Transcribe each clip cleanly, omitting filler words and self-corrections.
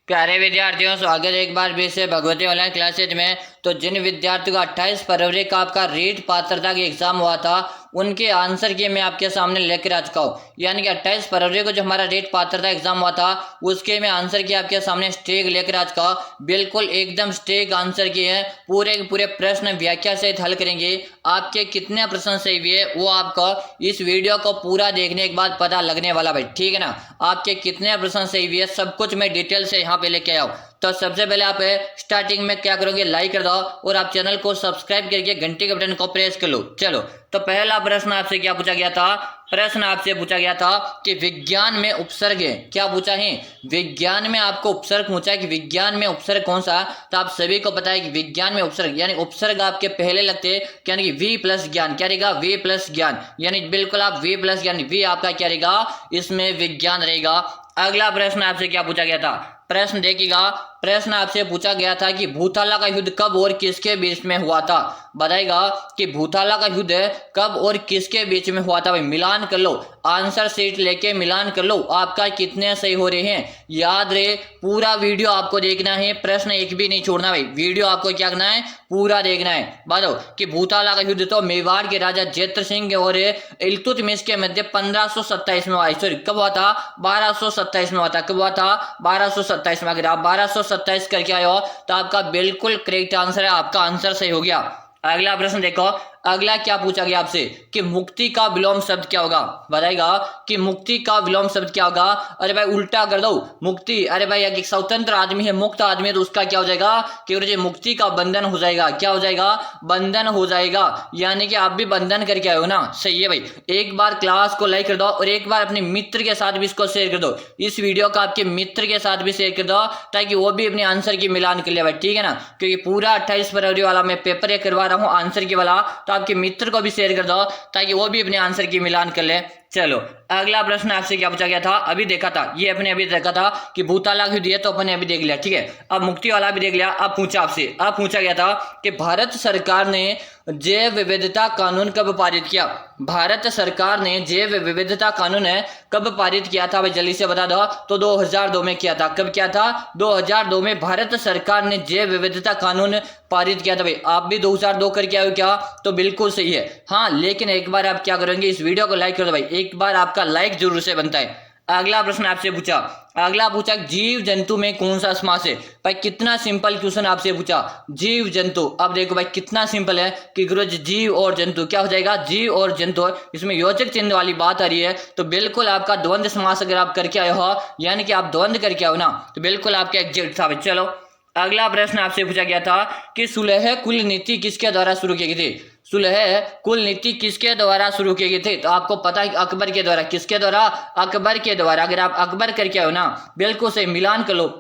प्यारे विद्यार्थियों, स्वागत है एक बार फिर से भगवती ऑनलाइन क्लासेज में। तो जिन विद्यार्थियों का 28 फरवरी का आपका रीट पात्रता का एग्जाम हुआ था, उनके आंसर की मैं आपके सामने लेकर आ चुका हूँ। यानी कि 28 फरवरी को जो हमारा रीट पात्रता एग्जाम हुआ था, उसके मैं आंसर की आपके सामने स्टेक लेकर आ चुका हूँ। बिल्कुल एकदम स्टेक आंसर की है, पूरे के पूरे प्रश्न व्याख्या सहित हल करेंगे। आपके कितने प्रश्न सही हुए वो आपको इस वीडियो को पूरा देखने के बाद पता लगने वाला भाई, ठीक है ना। आपके कितने प्रश्न सही हुए सब कुछ मैं डिटेल से यहाँ पे लेके आओ। तो सबसे पहले आप स्टार्टिंग में क्या करोगे, लाइक कर दो और आप चैनल को सब्सक्राइब करके घंटी के बटन को प्रेस कर लो। चलो, तो पहला प्रश्न आपसे क्या पूछा गया था? प्रश्न आपसे पूछा गया था कि विज्ञान में उपसर्ग है। क्या पूछा है? विज्ञान में आपको उपसर्ग पूछा है कि विज्ञान में उपसर्ग कौन सा। तो आप सभी को पता है कि विज्ञान में उपसर्ग यानी उपसर्ग आपके पहले लगते हैं, यानी कि वी प्लस ज्ञान। क्या रहेगा? वी प्लस ज्ञान, यानी बिल्कुल आप वी प्लस ज्ञान, वी आपका क्या रहेगा? इसमें विज्ञान रहेगा। अगला प्रश्न आपसे क्या पूछा गया था? प्रश्न देखिएगा। प्रश्न आपसे पूछा गया था कि भूथाला का युद्ध कब और किसके बीच में हुआ था। बताएगा कि भूथाला का युद्ध कब और किसके बीच में हुआ था। भाई मिलान कर लो, आंसर शीट लेके मिलान कर लो, आपका कितने सही हो रहे हैं। याद रहे, पूरा वीडियो आपको देखना है, प्रश्न एक भी नहीं छोड़ना भाई। वीडियो आपको क्या करना है? पूरा देखना है। बताओ कि भूथाला का युद्ध तो मेवाड़ के राजा जैत्र सिंह और इल्तुतमिश के मध्य 1527 में हुआ। सॉरी, कब हुआ था? 1227 में हुआ था। कब हुआ था? 1227 में। अगर आप 1227 करके आए हो तो आपका बिल्कुल करेक्ट आंसर है, आपका आंसर सही हो गया। अगला प्रश्न देखो। अगला क्या पूछा गया आपसे कि मुक्ति का विलोम शब्द क्या होगा। बताएगा कि मुक्ति का विलोम शब्द क्या होगा। अरे भाई उल्टा कर दो, मुक्ति, अरे भाई एक स्वतंत्र आदमी है, मुक्त आदमी है, तो उसका क्या हो जाएगा कि मुक्ति का बंधन हो जाएगा। क्या हो जाएगा? बंधन हो जाएगा। यानी कि आप भी बंधन करके आए हो ना। सही है भाई। एक बार क्लास को लाइक कर दो और एक बार अपने मित्र के साथ भी इसको शेयर कर दो। इस वीडियो का आपके मित्र के साथ भी शेयर कर दो ताकि वो भी अपने आंसर की मिलान कर ले भाई, ठीक है ना। क्योंकि पूरा 28 फरवरी वाला मैं पेपर ये करवा रहा हूँ आंसर की वाला, तो आपके मित्र को भी शेयर कर दो ताकि वो भी अपने आंसर की मिलान कर ले। चलो, अगला प्रश्न आपसे क्या पूछा गया था? अभी देखा था, ये अपने अभी देखा था कि भूताला क्यों दिए, तो अपने अभी देख लिया, ठीक है। अब मुक्ति वाला भी देख लिया। अब पूछा आपसे, अब पूछा गया था कि भारत सरकार ने जैव विविधता कानून कब पारित किया। भारत सरकार ने जैव विविधता कानून है कब पारित किया था? भाई जल्दी से बता दो। तो 2002 में किया था। कब किया था? 2002 में भारत सरकार ने जैव विविधता कानून पारित किया था। भाई आप भी 2002 करके आए हो क्या? तो बिल्कुल सही है। हाँ, लेकिन एक बार आप क्या करेंगे, इस वीडियो को लाइक कर दो भाई, एक बार आपका लाइक जरूर से बनता है। अगला प्रश्न आपसे पूछा, अगला पूछा जीव जंतु में कौन सा समास है। भाई कितना सिंपल क्वेश्चन आपसे पूछा, जीव जंतु। अब देखो भाई कितना सिंपल है कि गुरुजी जीव और जंतु क्या हो जाएगा? जीव और जंतु। इसमें योजक चिन्ह वाली बात आ रही है, तो बिल्कुल आपका द्वंद्व समास अगर आप करके आए हो, यानी कि आप द्वंद्व करके आओ ना, तो बिल्कुल आपका एग्जैक्ट था भाई। चलो, अगला प्रश्न आपसे पूछा गया था कि सुलह कुल नीति किसके द्वारा शुरू की गई थी। सुलह कुल नीति किसके द्वारा शुरू की गई थी? तो आपको पता है कि अकबर के द्वारा। किसके द्वारा? अकबर के द्वारा। अगर आप अकबर करके आओ ना, बिल्कुल से मिलान कर लो।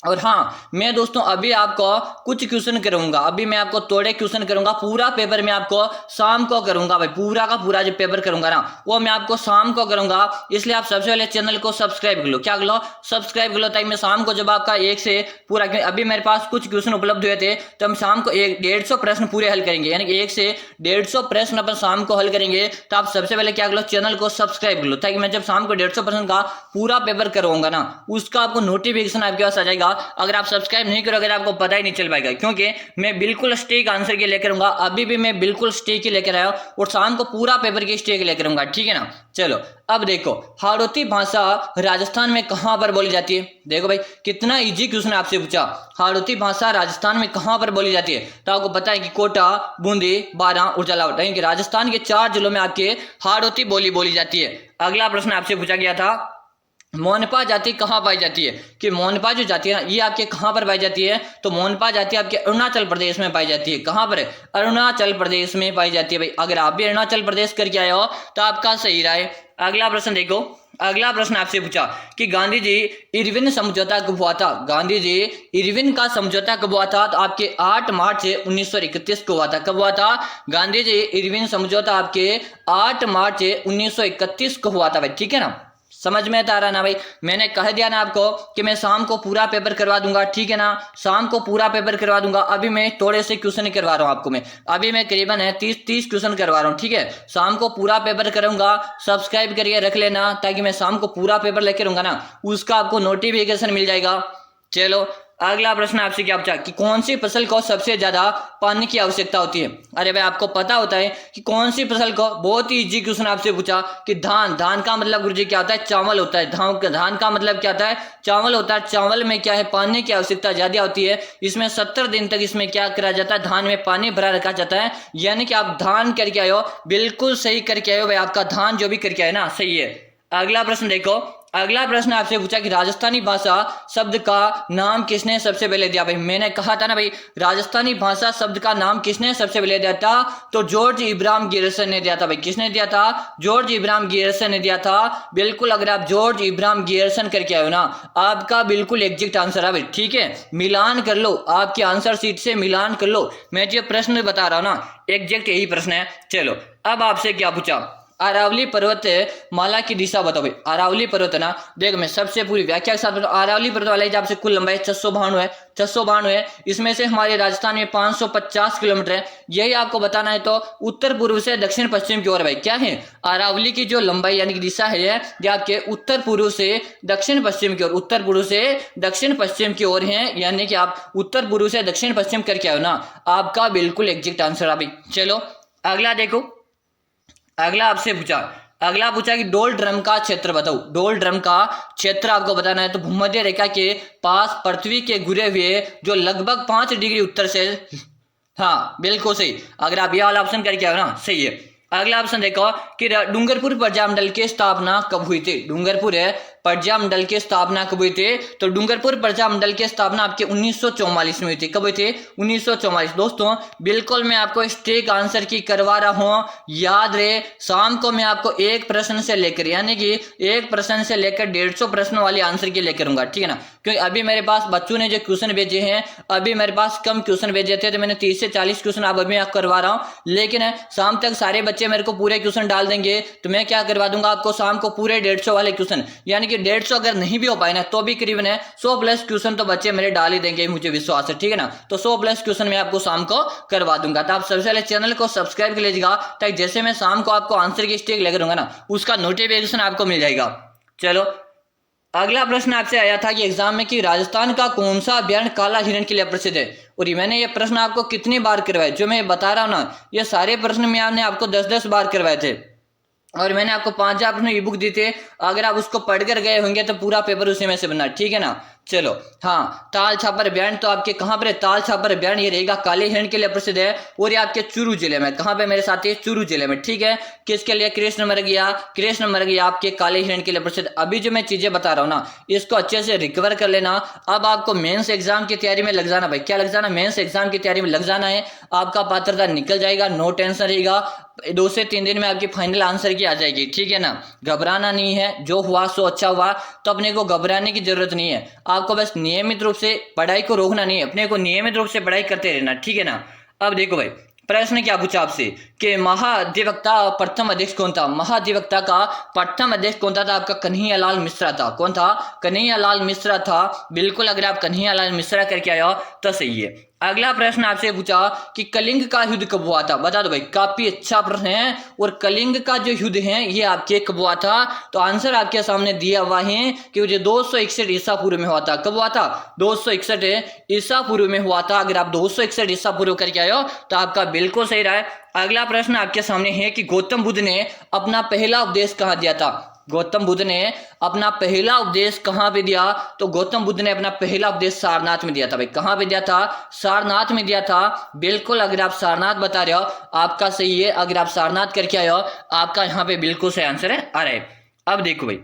और हाँ, मैं दोस्तों अभी आपको कुछ क्वेश्चन करूंगा, अभी मैं आपको थोड़े क्वेश्चन करूंगा। पूरा पेपर मैं आपको शाम को करूंगा भाई, पूरा का पूरा जो पेपर करूंगा ना, वो मैं आपको शाम को करूंगा। इसलिए आप सबसे पहले चैनल को सब्सक्राइब कर लो। क्या कर लो? सब्सक्राइब कर लो, ताकि मैं शाम को जब आपका एक से पूरा, अभी मेरे पास कुछ क्वेश्चन उपलब्ध हुए थे, तो हम शाम को 150 प्रश्न पूरे हल करेंगे, यानी कि 1 से 150 प्रश्न अपन शाम को हल करेंगे। तो आप सबसे पहले क्या कर लो, चैनल को सब्सक्राइब कर लो, ताकि मैं जब शाम को 150 प्रश्न का पूरा पेपर करूंगा ना, उसका आपको नोटिफिकेशन आपके पास आ जाएगा। अगर आप सब्सक्राइब नहीं करोगे, आपको पता ही नहीं चल पाएगा, क्योंकि मैं बिल्कुल स्टेक आंसर के लेकर आऊंगा। अभी भी मैं बिल्कुल स्टेक ही लेकर आया और शाम को पूरा पेपर की स्टेक लेकर आऊंगा, ठीक है ना। चलो, अब देखो हाड़ौती भाषा राजस्थान में कहां पर बोली जाती है। देखो भाई कितना इजी क्वेश्चन आपसे पूछा, हाड़ौती भाषा राजस्थान में कहां पर बोली जाती है। तो आपको पता है कि कोटा, बूंदी, बारां और झालावाड़, यानी कि राजस्थान के 4 जिलों में आपके हाड़ौती बोली जाती है। अगला प्रश्न आपसे पूछा गया था, मोनपा जाति कहाँ पाई जाती है। कि मोनपा जो जाति है ना, ये आपके कहाँ पर पाई जाती है। तो मोनपा जाति आपके अरुणाचल प्रदेश में पाई जाती है। कहाँ पर है? अरुणाचल प्रदेश में पाई जाती है। भाई अगर आप भी अरुणाचल प्रदेश करके आए हो तो आपका सही रहा है। अगला प्रश्न देखो। अगला प्रश्न आपसे पूछा कि गांधी जी इरविन समझौता कब हुआ था। गांधी जी इरविन का समझौता कब हुआ था। तो आपके 8 मार्च 1931 को हुआ था। कब हुआ था? गांधी जी इरविन समझौता आपके 8 मार्च 1931 को हुआ था भाई, ठीक है ना। समझ में आ रहा ना भाई, मैंने कह दिया ना आपको कि मैं शाम को पूरा पेपर करवा दूंगा, ठीक है ना। शाम को पूरा पेपर करवा दूंगा। अभी मैं थोड़े से क्वेश्चन करवा रहा हूं आपको, मैं अभी मैं करीबन है 30 क्वेश्चन करवा रहा हूं, ठीक है। शाम को पूरा पेपर करूंगा, सब्सक्राइब करके रख लेना, ताकि मैं शाम को पूरा पेपर लेकर आऊंगा ना, उसका आपको नोटिफिकेशन मिल जाएगा। चलो अगला प्रश्न आपसे क्या पूछा कि कौन सी फसल को सबसे ज्यादा पानी की आवश्यकता होती है। अरे भाई आपको पता होता है कि कौन सी फसल को, बहुत ही इजी क्वेश्चन आपसे पूछा कि धान का मतलब गुरुजी क्या होता है, चावल होता है। धान का मतलब क्या होता है, चावल होता है। चावल में क्या है, पानी की आवश्यकता ज्यादा होती है। इसमें 70 दिन तक इसमें क्या करा जाता है, धान में पानी भरा रखा जाता है। यानी कि आप धान करके आए हो, बिल्कुल सही करके आए हो भाई, आपका धान जो भी करके आए ना सही है। अगला प्रश्न देखो, अगला प्रश्न आपसे पूछा कि राजस्थानी भाषा शब्द का नाम किसने सबसे पहले दिया। भाई मैंने कहा था ना भाई, राजस्थानी भाषा शब्द का नाम किसने सबसे पहले दिया था, तो जॉर्ज इब्राहिम गियर्सन ने दिया था। भाई किसने दिया था, जॉर्ज इब्राहिम गियर्सन ने दिया था। बिल्कुल अगर आप जॉर्ज इब्राहिम गियर्सन करके आए हो ना, आपका बिल्कुल एग्जैक्ट आंसर है भाई। ठीक है, मिलान कर लो, आपके आंसर शीट से मिलान कर लो। मैं जो प्रश्न बता रहा हूं ना, एग्जैक्ट यही प्रश्न है। चलो अब आपसे क्या पूछा, अरावली पर्वत माला की दिशा बताओ। भाई अरावली पर्वत है ना, देखो मैं सबसे पूरी व्याख्या के साथ बताऊं। अरावली पर्वत वाले जब से कुल लंबाई 692 है, 692 है। इसमें से हमारे राजस्थान में 550 किलोमीटर है। यही आपको बताना है। तो उत्तर पूर्व से दक्षिण पश्चिम की ओर भाई क्या है, अरावली की जो लंबाई यानी कि दिशा है ये आपके उत्तर पूर्व से दक्षिण पश्चिम की ओर, उत्तर पूर्व से दक्षिण पश्चिम की ओर है। यानी कि आप उत्तर पूर्व से दक्षिण पश्चिम करके आओ ना, आपका बिल्कुल एग्जैक्ट आंसर है भाई। चलो अगला देखो, अगला आपसे पूछा, अगला पूछा कि डोल ड्रम का क्षेत्र बताओ। डोल ड्रम का क्षेत्र आपको बताना है। तो भूमध्य रेखा के पास पृथ्वी के घुरे हुए जो लगभग 5 डिग्री उत्तर से, हाँ बिल्कुल सही। अगर आप ये वाला ऑप्शन करके आओ ना सही है। अगला ऑप्शन देखो कि डूंगरपुर प्रजामंडल की स्थापना कब हुई थी। डूंगरपुर है प्रजामंडल की स्थापना कब हुई थी, तो डूंगरपुर प्रजामंडल की स्थापना आपके 1944 में हुई थी। कब हुई थी, 1944। दोस्तों बिल्कुल मैं आपको स्ट्रेट आंसर की करवा रहा हूं, याद रहे। शाम को मैं आपको एक प्रश्न से लेकर, यानी कि एक प्रश्न से लेकर 150 प्रश्न वाले आंसर की लेकर आऊंगा, ठीक है ना। क्योंकि अभी मेरे पास बच्चों ने जो क्वेश्चन भेजे हैं, अभी मेरे पास कम क्वेश्चन भेजे थे, तो मैंने 30 से 40 क्वेश्चन अब अभी मैं करवा रहा हूं। लेकिन शाम तक सारे बच्चे मेरे को पूरे क्वेश्चन डाल देंगे, तो मैं क्या करवा दूंगा आपको शाम को पूरे 150 वाले क्वेश्चन। यानी कि 150 अगर नहीं भी हो पाए ना, तो भी करीबन 100 प्लस क्वेश्चन तो बच्चे मेरे डाल ही देंगे, मुझे विश्वास है, ठीक है ना। तो 100 प्लस क्वेश्चन मैं आपको शाम को करवा दूंगा। तो आप सबसे पहले चैनल को सब्सक्राइब कर लीजिएगा, ताकि जैसे मैं शाम को आपको आंसर की स्टिक लेकर दूंगा ना, उसका नोटिफिकेशन आपको मिल जाएगा। चलो अगला प्रश्न आपसे आया था कि एग्जाम में कि राजस्थान का कौन सा अभ्यारण्य काला हिरण के लिए प्रसिद्ध है। और मैंने ये प्रश्न आपको कितनी बार करवाए, जो मैं बता रहा हूं ना, ये सारे प्रश्न मैंने आपको 10-10 बार करवाए थे। और मैंने आपको 5 प्रश्न ई बुक दी थे, अगर आप उसको पढ़कर गए होंगे तो पूरा पेपर उसी में से बनना, ठीक है ना। चलो हाँ, ताल छापर अभ्यारण्य तो आपके कहाँ पर है, ताल छापर अभ्यारण्य ये रहेगा काले हिरण के लिए प्रसिद्ध है। और ये आपके चूरू जिले में, कहाँ पे मेरे साथी, चूरू जिले में, ठीक है। किसके लिए, कृष्णमृगया, कृष्णमृगया आपके काले हिरण के लिए प्रसिद्ध। अभी जो मैं चीजें बता रहा हूँ ना, इसको अच्छे से रिकवर कर लेना। अब आपको मेंस एग्जाम की तैयारी में लग जाना भाई, क्या लग जाना, मेंस एग्जाम की तैयारी में लग जाना है। आपका पात्रता निकल जाएगा, नो टेंशन रहेगा। 2 से 3 दिन में आपकी फाइनल आंसर की आ जाएगी, ठीक है ना। घबराना नहीं है, जो हुआ सो अच्छा हुआ, तो अपने को घबराने की जरूरत नहीं है। आपको बस नियमित रूप से पढ़ाई को रोकना नहीं है, अपने को नियमित रूप से पढ़ाई करते रहना, ठीक है ना। अब देखो भाई प्रश्न क्या पूछा आपसे कि महाधिवक्ता प्रथम अध्यक्ष कौन था। महाधिवक्ता का प्रथम अध्यक्ष कौन था, आपका कन्हैयालाल मिश्रा था। कौन था, कन्हैयालाल मिश्रा था। बिल्कुल अगर आप कन्हैयालाल मिश्रा करके आए हो तो सही है। अगला प्रश्न आपसे पूछा कि कलिंग का युद्ध कब हुआ था, बता दो भाई, काफी अच्छा प्रश्न है। और कलिंग का जो युद्ध है ये आपके कब हुआ था, तो आंसर आपके सामने दिया हुआ है कि मुझे 261 ईसा पूर्व में हुआ था। कब हुआ था, 261 ईसा पूर्व में हुआ था। अगर आप 261 ईसा पूर्व करके आए हो तो आपका बिल्कुल सही रहा है। अगला प्रश्न आपके सामने है कि गौतम बुद्ध ने अपना पहला उपदेश कहाँ दिया था। गौतम बुद्ध ने अपना पहला उपदेश कहां पे दिया, तो गौतम बुद्ध ने अपना पहला उपदेश सारनाथ में दिया था। भाई कहां पे दिया था, सारनाथ में दिया था। बिल्कुल अगर आप सारनाथ बता रहे हो आपका सही है। अगर आप सारनाथ करके आए हो आपका यहाँ पे बिल्कुल सही आंसर है आ रहा है। अब देखो भाई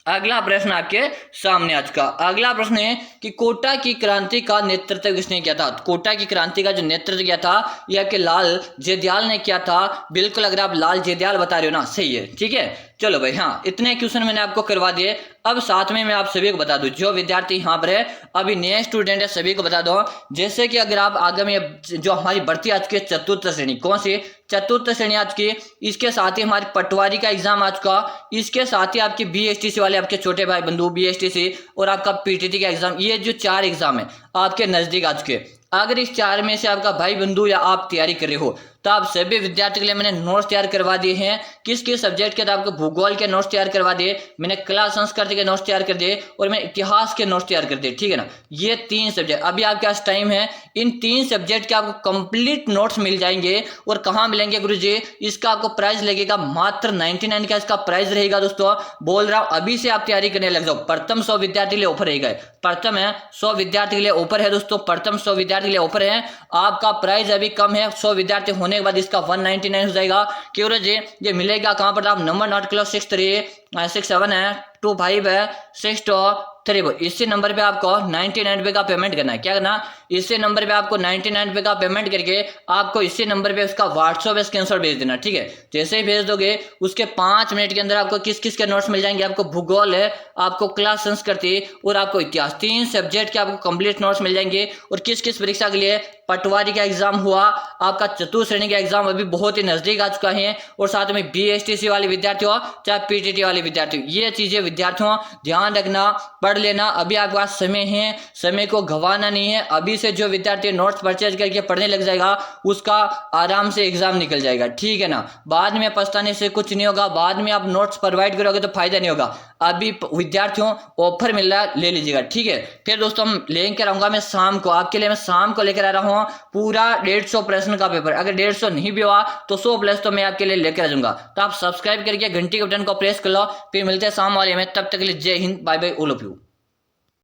अगला प्रश्न आपके सामने आज का अगला प्रश्न है कि कोटा की क्रांति का नेतृत्व किसने किया था। कोटा की क्रांति का जो नेतृत्व किया था यह कि लाल जेदयाल ने किया था। बिल्कुल अगर आप लाल जेदयाल बता रहे हो ना सही है, ठीक है। चलो भाई हाँ, इतने क्वेश्चन मैंने आपको करवा दिए। अब साथ में मैं आप सभी को बता दूं, जो विद्यार्थी यहाँ पर है अभी नए स्टूडेंट है सभी को बता दो, जैसे कि अगर आप आगामी जो हमारी भर्ती आज की चतुर्थ श्रेणी, कौन सी चतुर्थ श्रेणी आज की, इसके साथ ही हमारी पटवारी का एग्जाम आज का, इसके साथ ही आपके BSTC वाले आपके छोटे भाई बंधु BSTC और आपका PTT का एग्जाम, ये जो 4 एग्जाम है आपके नजदीक आज के, अगर इस 4 में से आपका भाई बंधु या आप तैयारी कर रहे हो तो आप सभी विद्यार्थियों के लिए मैंने नोट्स तैयार करवा दिए हैं। किस किस सब्जेक्ट के, तो आपको भूगोल के नोट्स तैयार करवा दिए, मैंने कला संस्कृति के नोट्स तैयार कर दिए और मैंने इतिहास के नोट्स तैयार कर दिए, ठीक है ना। ये 3 सब्जेक्ट अभी आपके पास टाइम है, इन 3 सब्जेक्ट के आपको कंप्लीट नोट्स मिल जाएंगे। और कहाँ मिलेंगे गुरुजी, इसका आपको प्राइस लगेगा मात्र 99 का इसका प्राइस रहेगा। दोस्तों बोल रहा हूं अभी से आप तैयारी करने लग जाओ। प्रथम 100 विद्यार्थी के लिए ऑफर रहेगा, प्रथम है 100 विद्यार्थी के लिए ऑफर है दोस्तों, प्रथम 100 विद्यार्थी के लिए ऑफर है। आपका प्राइस अभी कम है, 100 विद्यार्थी होने के बाद इसका 199 हो जाएगा। क्यों जी, ये मिलेगा कहां पर, आप नंबर नोट कर लो, 6367 है, 25 है, 623। इसी नंबर पे आपको 99 का पेमेंट करना है। क्या करना, इसी नंबर पे आपको 99 का पेमेंट करके आपको इसी नंबर पे उसका व्हाट्सएप स्क्रीनशॉट भेज देना, ठीक है। जैसे ही भेज दोगे उसके 5 मिनट के अंदर आपको किस किस के नोट्स मिल जाएंगे, आपको भूगोल है, आपको क्लास संस्कृति और आपको इतिहास, 3 सब्जेक्ट के आपको कंप्लीट नोट्स मिल जाएंगे। और किस किस परीक्षा के लिए, पटवारी का एग्जाम हुआ, आपका चतुर्थ श्रेणी का एग्जाम अभी बहुत ही नजदीक आ चुका है, और साथ में BSTC वाले विद्यार्थी हो चाहे PTT वाले विद्यार्थी, ये चीजें विद्यार्थियों ध्यान रखना, पढ़ लेना। अभी आपके पास समय है, समय को गंवाना नहीं है। अभी से जो विद्यार्थी नोट्स परचेज करके पढ़ने लग जाएगा उसका आराम से एग्जाम निकल जाएगा, ठीक है ना। बाद में पछताने से कुछ नहीं होगा, बाद में आप नोट्स प्रोवाइड करोगे तो फायदा नहीं होगा। अभी विद्यार्थियों ऑफर मिल रहा है, ले लीजिएगा, ठीक है। फिर दोस्तों लेकर आऊंगा मैं शाम को, आपके लिए मैं शाम को लेकर आ रहा हूँ पूरा 150 प्रश्न का पेपर। अगर 150 नहीं भी हुआ तो 100 प्लस तो मैं आपके लिए लेकर आ जाऊंगा। तो आप सब्सक्राइब करके घंटी के बटन को प्रेस कर लो। फिर मिलते हैं शाम वाले में, तब तक के लिए जय हिंद, bye bye all of you.